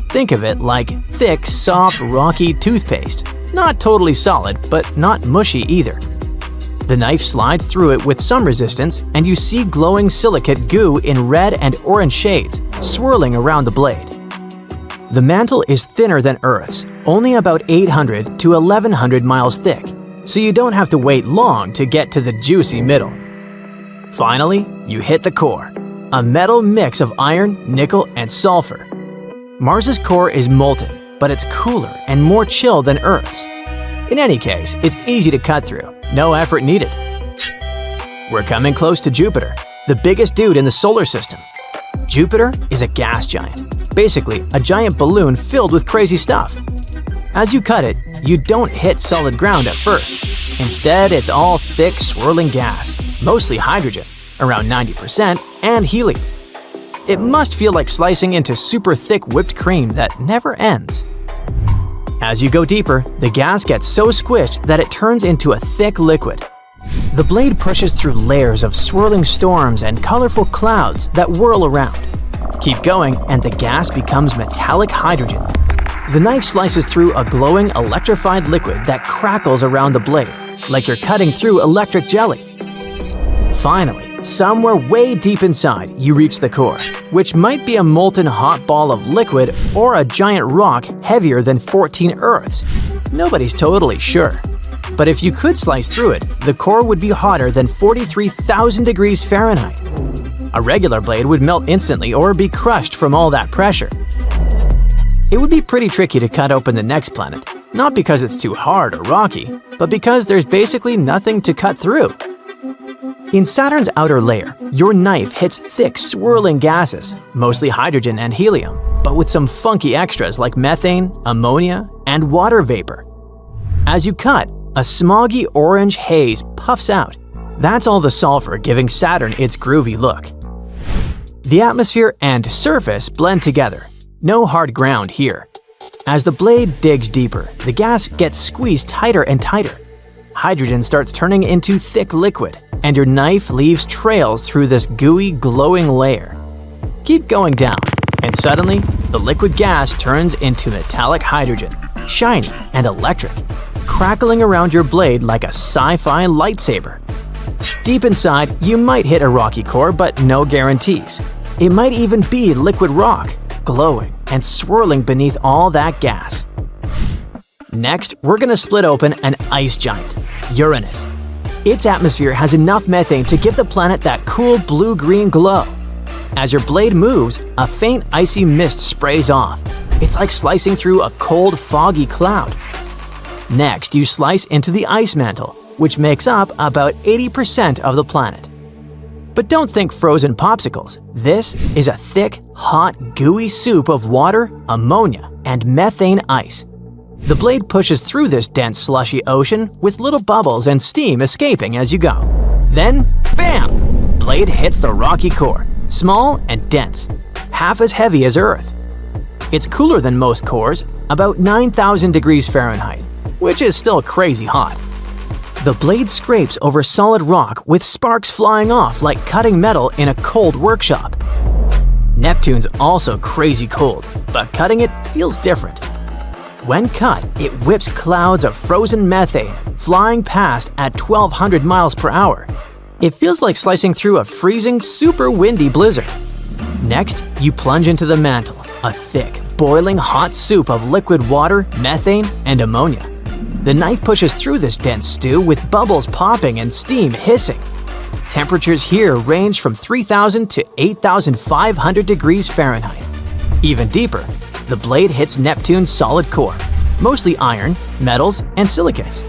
Think of it like thick, soft, rocky toothpaste. Not totally solid, but not mushy either. The knife slides through it with some resistance, and you see glowing silicate goo in red and orange shades, swirling around the blade. The mantle is thinner than Earth's, only about 800 to 1100 miles thick, so you don't have to wait long to get to the juicy middle. Finally, you hit the core, a metal mix of iron, nickel, and sulfur. Mars's core is molten, but it's cooler and more chill than Earth's. In any case, it's easy to cut through, no effort needed. We're coming close to Jupiter, the biggest dude in the solar system. Jupiter is a gas giant, basically a giant balloon filled with crazy stuff. As you cut it, you don't hit solid ground at first. Instead, it's all thick, swirling gas, mostly hydrogen, around 90%, and helium. It must feel like slicing into super thick whipped cream that never ends. As you go deeper, the gas gets so squished that it turns into a thick liquid. The blade pushes through layers of swirling storms and colorful clouds that whirl around. Keep going, and the gas becomes metallic hydrogen. The knife slices through a glowing, electrified liquid that crackles around the blade, like you're cutting through electric jelly. Finally, somewhere way deep inside, you reach the core, which might be a molten hot ball of liquid or a giant rock heavier than 14 Earths. Nobody's totally sure. But if you could slice through it, the core would be hotter than 43,000 degrees Fahrenheit. A regular blade would melt instantly or be crushed from all that pressure. It would be pretty tricky to cut open the next planet, not because it's too hard or rocky, but because there's basically nothing to cut through. In Saturn's outer layer, your knife hits thick, swirling gases, mostly hydrogen and helium, but with some funky extras like methane, ammonia, and water vapor. As you cut, a smoggy orange haze puffs out. That's all the sulfur giving Saturn its groovy look. The atmosphere and surface blend together. No hard ground here. As the blade digs deeper, the gas gets squeezed tighter and tighter. Hydrogen starts turning into thick liquid, and your knife leaves trails through this gooey, glowing layer. Keep going down, and suddenly, the liquid gas turns into metallic hydrogen, shiny and electric, crackling around your blade like a sci-fi lightsaber. Deep inside, you might hit a rocky core, but no guarantees. It might even be liquid rock, glowing and swirling beneath all that gas. Next, we're gonna split open an ice giant, Uranus. Its atmosphere has enough methane to give the planet that cool blue-green glow. As your blade moves, a faint icy mist sprays off. It's like slicing through a cold, foggy cloud. Next, you slice into the ice mantle, which makes up about 80% of the planet. But don't think frozen popsicles. This is a thick, hot, gooey soup of water, ammonia, and methane ice. The blade pushes through this dense, slushy ocean with little bubbles and steam escaping as you go. Then, bam! Blade hits the rocky core, small and dense, half as heavy as Earth. It's cooler than most cores, about 9,000 degrees Fahrenheit, which is still crazy hot. The blade scrapes over solid rock with sparks flying off like cutting metal in a cold workshop. Neptune's also crazy cold, but cutting it feels different. When cut, it whips clouds of frozen methane flying past at 1,200 miles per hour. It feels like slicing through a freezing, super windy blizzard. Next, you plunge into the mantle, a thick, boiling hot soup of liquid water, methane, and ammonia. The knife pushes through this dense stew with bubbles popping and steam hissing. Temperatures here range from 3,000 to 8,500 degrees Fahrenheit. Even deeper, the blade hits Neptune's solid core, mostly iron, metals, and silicates.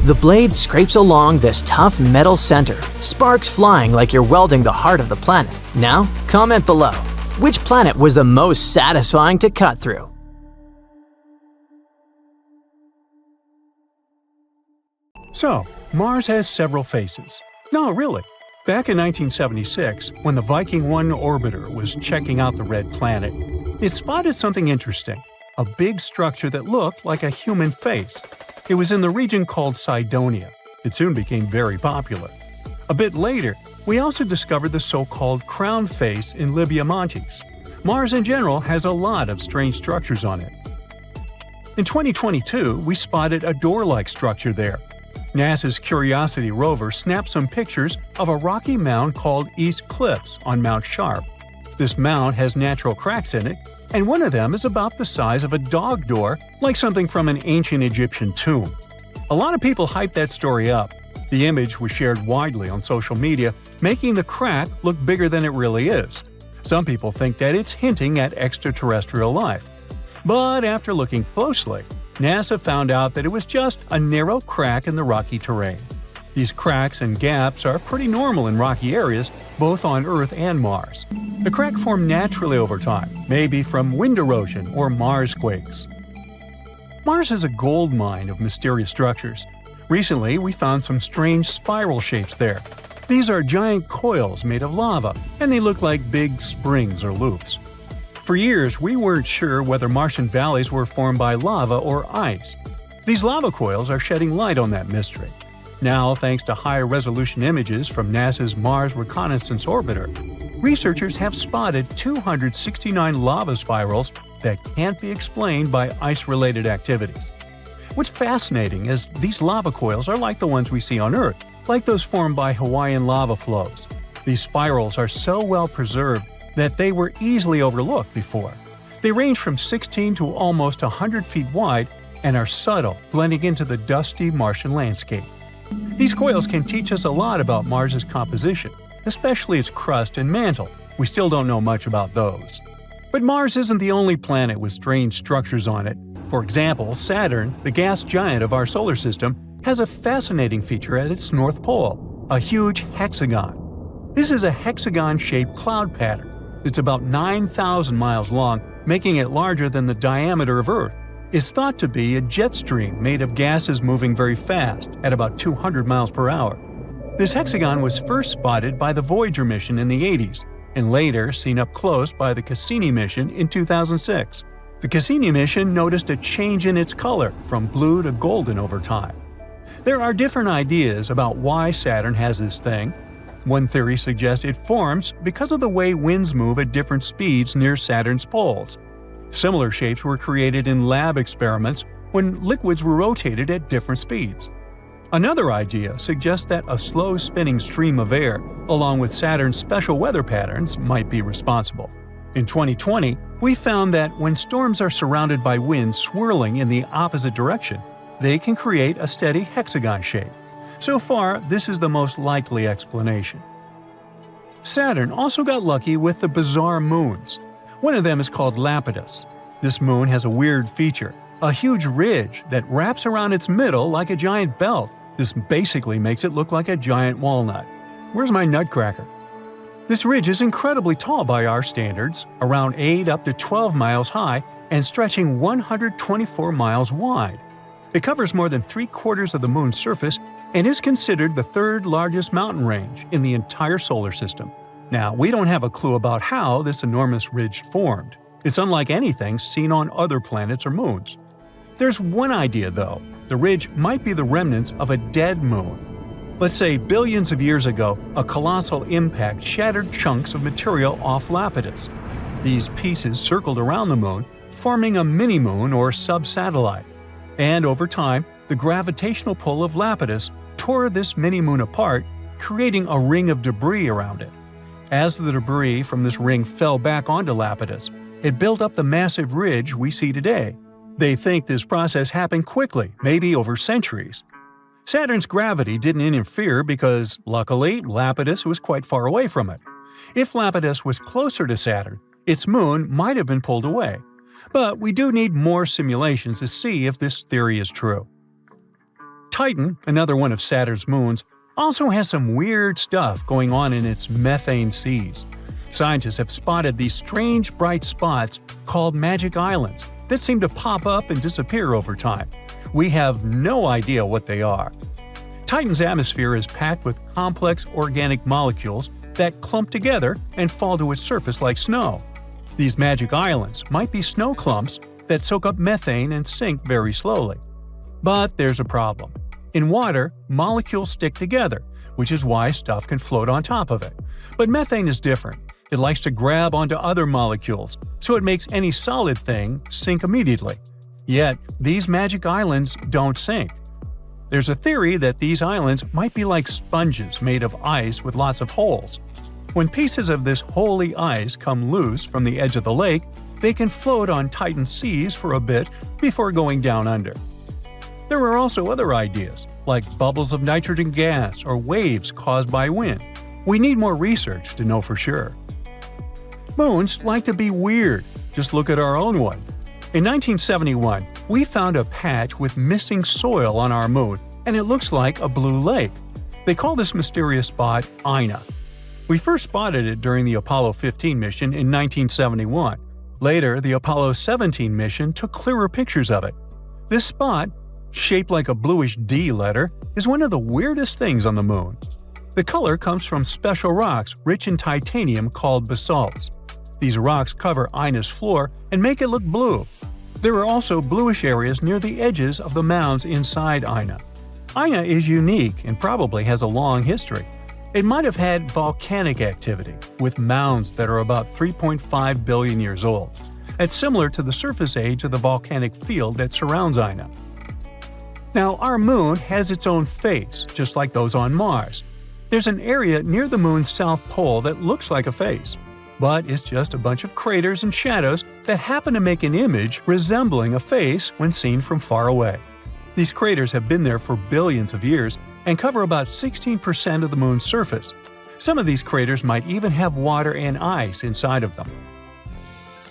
The blade scrapes along this tough metal center, sparks flying like you're welding the heart of the planet. Now, comment below, which planet was the most satisfying to cut through? So, Mars has several faces. No, really. Back in 1976, when the Viking 1 orbiter was checking out the red planet, it spotted something interesting. a big structure that looked like a human face. It was in the region called Cydonia. It soon became very popular. A bit later, we also discovered the so-called crown face in Libya Montes. Mars in general has a lot of strange structures on it. In 2022, we spotted a door-like structure there. NASA's Curiosity rover snapped some pictures of a rocky mound called East Cliffs on Mount Sharp. This mound has natural cracks in it, and one of them is about the size of a dog door, like something from an ancient Egyptian tomb. A lot of people hyped that story up. The image was shared widely on social media, making the crack look bigger than it really is. Some people think that it's hinting at extraterrestrial life. But after looking closely, NASA found out that it was just a narrow crack in the rocky terrain. These cracks and gaps are pretty normal in rocky areas, both on Earth and Mars. The crack formed naturally over time, maybe from wind erosion or Mars quakes. Mars is a gold mine of mysterious structures. Recently, we found some strange spiral shapes there. These are giant coils made of lava, and they look like big springs or loops. For years, we weren't sure whether Martian valleys were formed by lava or ice. These lava coils are shedding light on that mystery. Now, thanks to high-resolution images from NASA's Mars Reconnaissance Orbiter, researchers have spotted 269 lava spirals that can't be explained by ice-related activities. What's fascinating is these lava coils are like the ones we see on Earth, like those formed by Hawaiian lava flows. These spirals are so well preserved that they were easily overlooked before. They range from 16 to almost 100 feet wide and are subtle, blending into the dusty Martian landscape. These coils can teach us a lot about Mars's composition, especially its crust and mantle. We still don't know much about those. But Mars isn't the only planet with strange structures on it. For example, Saturn, the gas giant of our solar system, has a fascinating feature at its north pole, a huge hexagon. This is a hexagon-shaped cloud pattern. It's about 9,000 miles long, making it larger than the diameter of Earth. It's thought to be a jet stream made of gases moving very fast, at about 200 miles per hour. This hexagon was first spotted by the Voyager mission in the 80s, and later seen up close by the Cassini mission in 2006. The Cassini mission noticed a change in its color from blue to golden over time. There are different ideas about why Saturn has this thing. One theory suggests it forms because of the way winds move at different speeds near Saturn's poles. Similar shapes were created in lab experiments when liquids were rotated at different speeds. Another idea suggests that a slow-spinning stream of air, along with Saturn's special weather patterns, might be responsible. In 2020, we found that when storms are surrounded by winds swirling in the opposite direction, they can create a steady hexagon shape. So far, this is the most likely explanation. Saturn also got lucky with the bizarre moons. One of them is called Lapidus. This moon has a weird feature, a huge ridge that wraps around its middle like a giant belt. This basically makes it look like a giant walnut. Where's my nutcracker? This ridge is incredibly tall by our standards, around 8 up to 12 miles high and stretching 124 miles wide. It covers more than 3/4 of the moon's surface and is considered the third largest mountain range in the entire solar system. Now, we don't have a clue about how this enormous ridge formed. It's unlike anything seen on other planets or moons. There's one idea, though. The ridge might be the remnants of a dead moon. Let's say billions of years ago, a colossal impact shattered chunks of material off Lapidus. These pieces circled around the moon, forming a mini-moon or sub-satellite. And over time, the gravitational pull of Lapidus tore this mini-moon apart, creating a ring of debris around it. As the debris from this ring fell back onto Lapidus, it built up the massive ridge we see today. They think this process happened quickly, maybe over centuries. Saturn's gravity didn't interfere because, luckily, Lapidus was quite far away from it. If Lapidus was closer to Saturn, its moon might have been pulled away. But we do need more simulations to see if this theory is true. Titan, another one of Saturn's moons, also has some weird stuff going on in its methane seas. Scientists have spotted these strange bright spots called magic islands that seem to pop up and disappear over time. We have no idea what they are. Titan's atmosphere is packed with complex organic molecules that clump together and fall to its surface like snow. These magic islands might be snow clumps that soak up methane and sink very slowly. But there's a problem. In water, molecules stick together, which is why stuff can float on top of it. But methane is different. It likes to grab onto other molecules, so it makes any solid thing sink immediately. Yet, these magic islands don't sink. There's a theory that these islands might be like sponges made of ice with lots of holes. When pieces of this holy ice come loose from the edge of the lake, they can float on tightened seas for a bit before going down under. There are also other ideas, like bubbles of nitrogen gas or waves caused by wind. We need more research to know for sure. Moons like to be weird. Just look at our own one. In 1971, we found a patch with missing soil on our moon, and it looks like a blue lake. They call this mysterious spot Ina. We first spotted it during the Apollo 15 mission in 1971. Later, the Apollo 17 mission took clearer pictures of it. This spot, shaped like a bluish D letter, is one of the weirdest things on the moon. The color comes from special rocks rich in titanium called basalts. These rocks cover Ina's floor and make it look blue. There are also bluish areas near the edges of the mounds inside Ina. Ina is unique and probably has a long history. It might have had volcanic activity, with mounds that are about 3.5 billion years old. It's similar to the surface age of the volcanic field that surrounds Ina. Now, our moon has its own face, just like those on Mars. There's an area near the moon's south pole that looks like a face, but it's just a bunch of craters and shadows that happen to make an image resembling a face when seen from far away. These craters have been there for billions of years and cover about 16% of the moon's surface. Some of these craters might even have water and ice inside of them.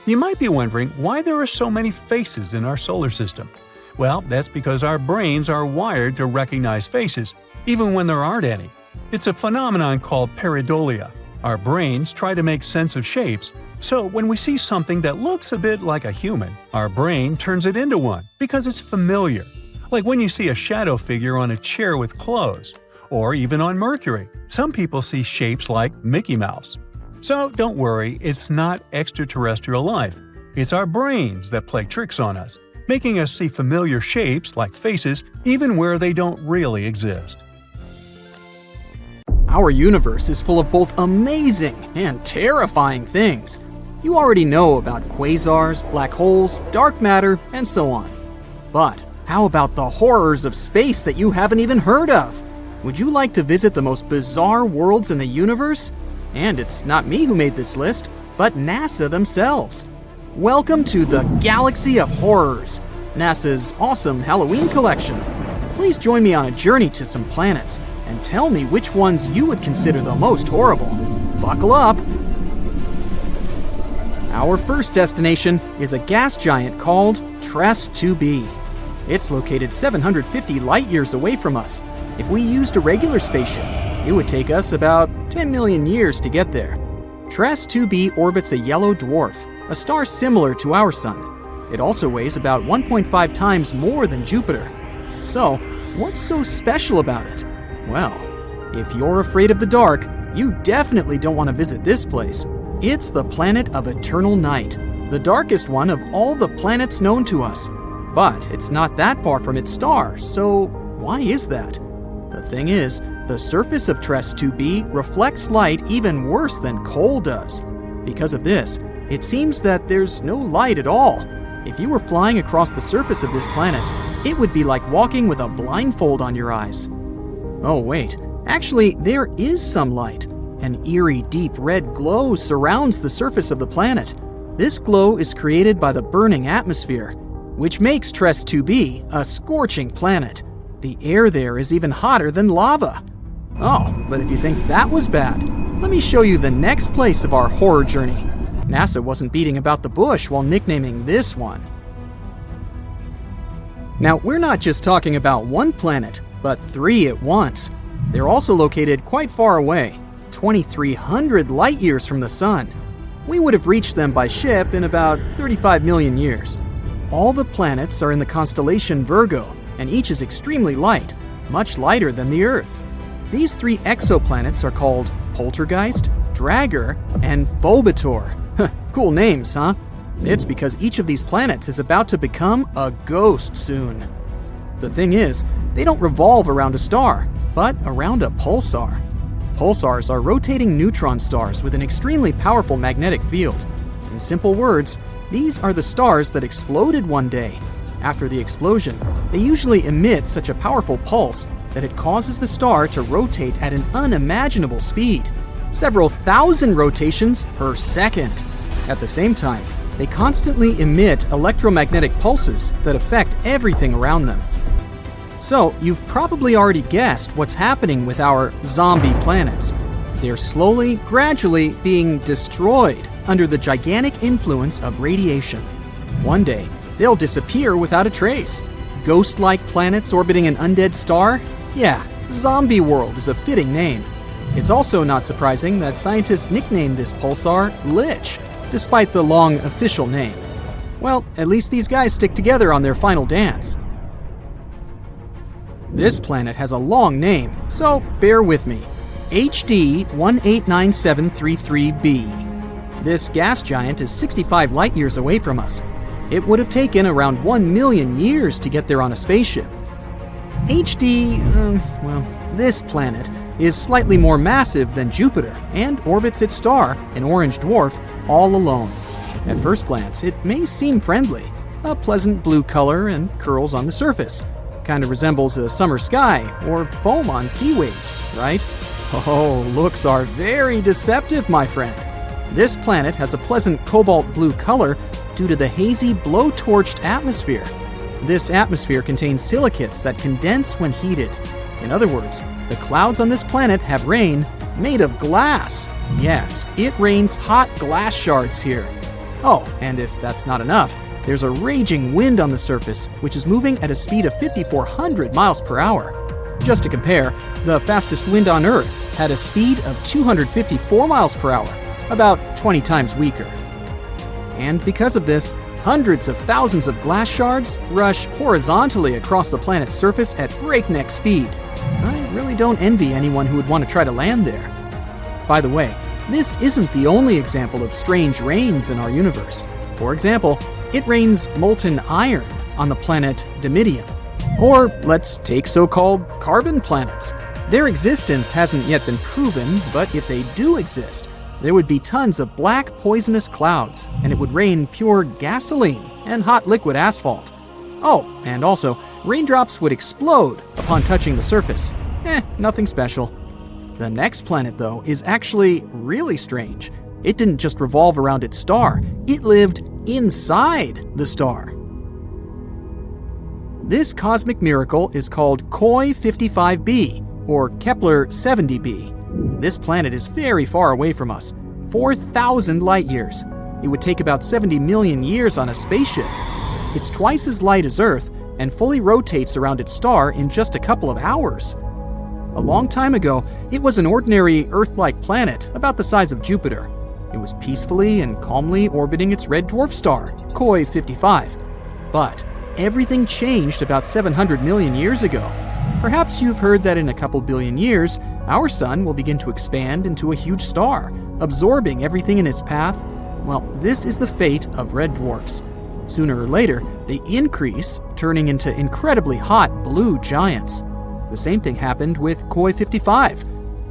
You might be wondering why there are so many faces in our solar system. Well, that's because our brains are wired to recognize faces, even when there aren't any. It's a phenomenon called pareidolia. Our brains try to make sense of shapes, so when we see something that looks a bit like a human, our brain turns it into one because it's familiar. Like when you see a shadow figure on a chair with clothes, or even on Mercury. Some people see shapes like Mickey Mouse. So don't worry, it's not extraterrestrial life. It's our brains that play tricks on us, making us see familiar shapes like faces even where they don't really exist. Our universe is full of both amazing and terrifying things. You already know about quasars, black holes, dark matter, and so on. But how about the horrors of space that you haven't even heard of? Would you like to visit the most bizarre worlds in the universe? And it's not me who made this list, but NASA themselves. Welcome to the Galaxy of Horrors, NASA's awesome Halloween collection. Please join me on a journey to some planets and tell me which ones you would consider the most horrible. Buckle up! Our first destination is a gas giant called TRES 2b. It's located 750 light-years away from us. If we used a regular spaceship, it would take us about 10 million years to get there. TRES 2b orbits a yellow dwarf, a star similar to our Sun. It also weighs about 1.5 times more than Jupiter. So, what's so special about it? Well, if you're afraid of the dark, you definitely don't want to visit this place. It's the planet of eternal night, the darkest one of all the planets known to us. But it's not that far from its star, so why is that? The thing is, the surface of TRES 2b reflects light even worse than coal does. Because of this, it seems that there's no light at all. If you were flying across the surface of this planet, it would be like walking with a blindfold on your eyes. Oh wait, actually there is some light. An eerie deep red glow surrounds the surface of the planet. This glow is created by the burning atmosphere, which makes TRES 2b a scorching planet. The air there is even hotter than lava. Oh, but if you think that was bad, let me show you the next place of our horror journey. NASA wasn't beating about the bush while nicknaming this one. Now, we're not just talking about one planet, but 3 at once. They're also located quite far away, 2,300 light-years from the Sun. We would have reached them by ship in about 35 million years. All the planets are in the constellation Virgo, and each is extremely light, much lighter than the Earth. These 3 exoplanets are called Poltergeist, Dragger, and Phobator. Cool names, huh? It's because each of these planets is about to become a ghost soon. The thing is, they don't revolve around a star, but around a pulsar. Pulsars are rotating neutron stars with an extremely powerful magnetic field. In simple words, these are the stars that exploded one day. After the explosion, they usually emit such a powerful pulse that it causes the star to rotate at an unimaginable speed, several thousand rotations per second. At the same time, they constantly emit electromagnetic pulses that affect everything around them. So, you've probably already guessed what's happening with our zombie planets. They're slowly, gradually being destroyed under the gigantic influence of radiation. One day, they'll disappear without a trace. Ghost-like planets orbiting an undead star? Yeah, Zombie World is a fitting name. It's also not surprising that scientists nicknamed this pulsar Lich, despite the long official name. Well, at least these guys stick together on their final dance. This planet has a long name, so bear with me. HD 189733b. This gas giant is 65 light-years away from us. It would have taken around 1 million years to get there on a spaceship. This planet is slightly more massive than Jupiter and orbits its star, an orange dwarf, all alone. At first glance, it may seem friendly. A pleasant blue color and curls on the surface. Kind of resembles a summer sky or foam on sea waves, right? Oh, looks are very deceptive, my friend. This planet has a pleasant cobalt blue color due to the hazy blow-torched atmosphere. This atmosphere contains silicates that condense when heated. In other words, the clouds on this planet have rain made of glass. Yes, it rains hot glass shards here. Oh, and if that's not enough, there's a raging wind on the surface, which is moving at a speed of 5,400 miles per hour. Just to compare, the fastest wind on Earth had a speed of 254 miles per hour, about 20 times weaker. And because of this, hundreds of thousands of glass shards rush horizontally across the planet's surface at breakneck speed. I really don't envy anyone who would want to try to land there. By the way, this isn't the only example of strange rains in our universe. For example, it rains molten iron on the planet Dimidium. Or let's take so-called carbon planets. Their existence hasn't yet been proven, but if they do exist, there would be tons of black poisonous clouds, and it would rain pure gasoline and hot liquid asphalt. Oh, and also, raindrops would explode upon touching the surface. Nothing special. The next planet, though, is actually really strange. It didn't just revolve around its star, it lived inside the star. This cosmic miracle is called Koi 55b, or Kepler 70b. This planet is very far away from us, 4,000 light-years. It would take about 70 million years on a spaceship. It's twice as light as Earth and fully rotates around its star in just a couple of hours. A long time ago, it was an ordinary Earth-like planet about the size of Jupiter. It was peacefully and calmly orbiting its red dwarf star, Koi 55. But everything changed about 700 million years ago. Perhaps you've heard that in a couple billion years, our sun will begin to expand into a huge star, absorbing everything in its path. Well, this is the fate of red dwarfs. Sooner or later, they increase, turning into incredibly hot blue giants. The same thing happened with Koi 55.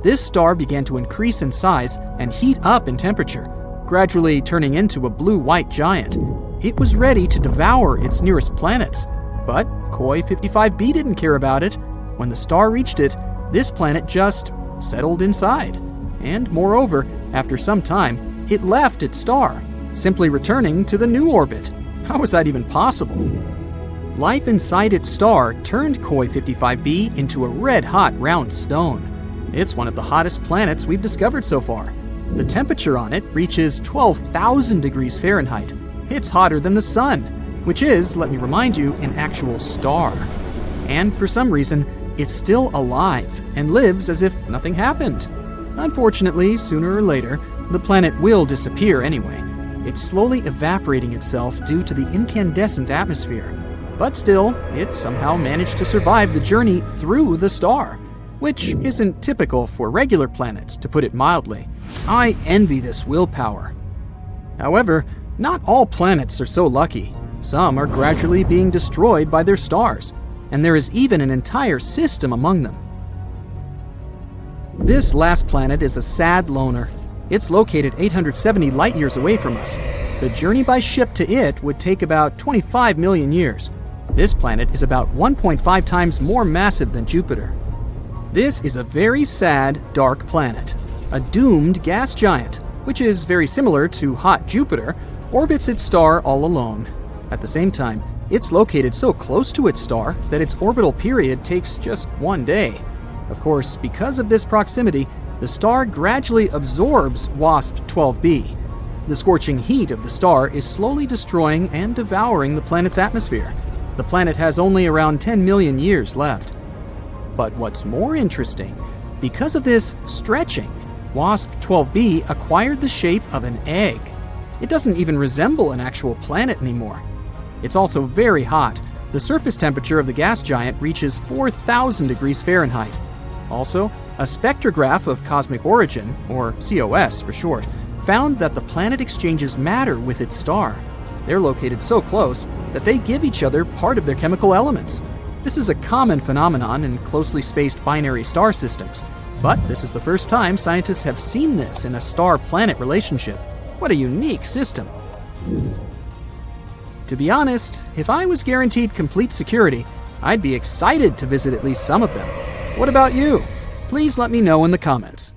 This star began to increase in size and heat up in temperature, gradually turning into a blue-white giant. It was ready to devour its nearest planets. But Koi 55b didn't care about it. When the star reached it, this planet just settled inside. And moreover, after some time, it left its star, simply returning to the new orbit. How was that even possible? Life inside its star turned Koi 55b into a red-hot round stone. It's one of the hottest planets we've discovered so far. The temperature on it reaches 12,000 degrees Fahrenheit. It's hotter than the sun, which is, let me remind you, an actual star. And for some reason, it's still alive and lives as if nothing happened. Unfortunately, sooner or later, the planet will disappear anyway. It's slowly evaporating itself due to the incandescent atmosphere. But still, it somehow managed to survive the journey through the star, which isn't typical for regular planets, to put it mildly. I envy this willpower. However, Not all planets are so lucky. Some are gradually being destroyed by their stars, and there is even an entire system among them. This last planet is a sad loner. It's located 870 light-years away from us. The journey by ship to it would take about 25 million years. This planet is about 1.5 times more massive than Jupiter. This is a very sad, dark planet. A doomed gas giant, which is very similar to hot Jupiter, orbits its star all alone. At the same time, it's located so close to its star that its orbital period takes just 1 day. Of course, because of this proximity, the star gradually absorbs WASP-12b. The scorching heat of the star is slowly destroying and devouring the planet's atmosphere. The planet has only around 10 million years left. But what's more interesting, because of this stretching, WASP-12b acquired the shape of an egg. It doesn't even resemble an actual planet anymore. It's also very hot. The surface temperature of the gas giant reaches 4,000 degrees Fahrenheit. Also, a spectrograph of cosmic origin, or COS for short, found that the planet exchanges matter with its star. They're located so close that they give each other part of their chemical elements. This is a common phenomenon in closely spaced binary star systems, but this is the first time scientists have seen this in a star-planet relationship. What a unique system. To be honest, if I was guaranteed complete security, I'd be excited to visit at least some of them. What about you? Please let me know in the comments.